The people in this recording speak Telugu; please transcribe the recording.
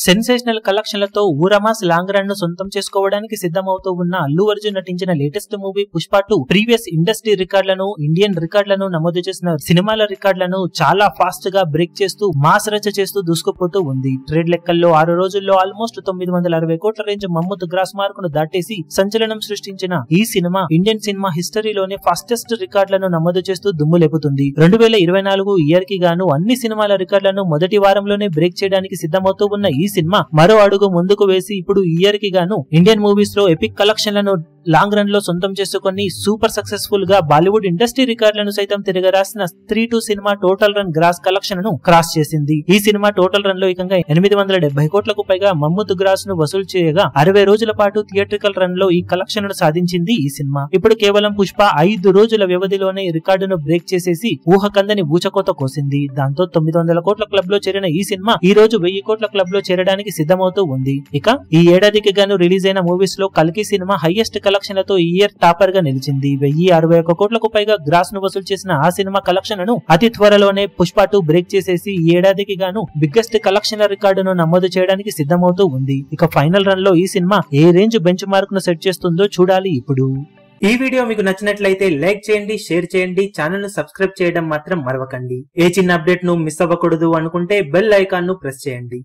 సెన్సేషనల్ కలెక్షన్లతో ఊరమాస్ లాంగ్ రన్ ను సొంతం చేసుకోవడానికి సిద్ధమవుతూ ఉన్న అల్లు అర్జున్ నటించిన latest movie Pushpa 2 previous industry రికార్డులను, ఇండియన్ రికార్డులను నమోదు చేసిన సినిమాల రికార్డులను చాలా ఫాస్ట్ గా బ్రేక్ చేస్తూ మాస్ రచ్చ చేస్తూ దూసుకుపోతూ ఉంది. ట్రేడ్ లెక్కల్లో 6 రోజుల్లో ఆల్మోస్ట్ 960 కోట్ల రేంజ్ మమ్మూత్ గ్రాస్ మార్క్ ను దాటేసి సంచలనం సృష్టించిన ఈ సినిమా ఇండియన్ సినిమా హిస్టరీలోనే ఫాస్టెస్ట్ రికార్డులను నమోదు చేస్తూ దుమ్ము లేపుతుంది. 2024 ఇయర్ కి గాను అన్ని సినిమాల రికార్డులను మొదటి వారంలోనే బ్రేక్ చేయడానికి సిద్ధమవుతూ ఉన్న ఈ సినిమా మరో అడుగు ముందుకు వేసి ఇప్పుడు ఈ ఇయర్ కి గాను ఇండియన్ మూవీస్ లో ఎపిక్ కలెక్షన్లను లాంగ్ రన్ లో సొంతం చేసుకుని సూపర్ సక్సెస్ఫుల్ గా బాలీవుడ్ ఇండస్ట్రీ రికార్డులను సైతం తిరగరాసిన 3-2 cinema total run gross collection ను క్రాస్ చేసింది. ఈ సినిమా టోటల్ రన్ లో ఏకంగా 870 కోట్లకు పైగా మమ్మూత్ గ్రాస్ ను వసూలు చేయగా 60 రోజుల పాటు థియేట్రికల్ రన్ లో ఈ కలెక్షన్ ను సాధించింది ఈ సినిమా. ఇప్పుడు కేవలం పుష్ప 5 రోజుల వ్యవధిలోనే ఈ రికార్డును బ్రేక్ చేసేసి ఊహకందని ఊచకోత కోసింది. దాంతో 900 కోట్ల క్లబ్ లో చేరిన ఈ సినిమా ఈ రోజు 1000 కోట్ల క్లబ్ లో చేరడానికి సిద్ధమవుతూ ఉంది. ఇక ఈ ఏడాదికి గాను రిలీజ్ అయిన మూవీస్ లో కల్కి సినిమా హైయెస్ట్ కలెక్షన్లతో ఈ ఇయర్ టాపర్ గా నిలిచింది. 1061 కోట్లకు పైగా గ్రాస్ ను వసూలు చేసిన ఆ సినిమా కలెక్షన్ ను అతి త్వరలోనే పుష్ప 2 బ్రేక్ చేసేసి ఈ ఏడాదికి గాను బిగ్గెస్ట్ కలెక్షన్ రికార్డును నమోదు చేయడానికి సిద్ధమవుతూ ఉంది. ఇక ఫైనల్ రన్ లో ఈ సినిమా ఏ రేంజ్ బెంచ్ మార్క్ ను సెట్ చేస్తుందో చూడాలి. ఇప్పుడు ఈ వీడియో మీకు నచ్చినట్లయితే లైక్ చేయండి, షేర్ చేయండి, ఛానల్ ను సబ్స్క్రైబ్ చేయడం మాత్రం మరవకండి. ఏ చిన్న అప్డేట్ ను మిస్ అవ్వకూడదు అనుకుంటే బెల్ ఐకాన్ ను ప్రెస్ చేయండి.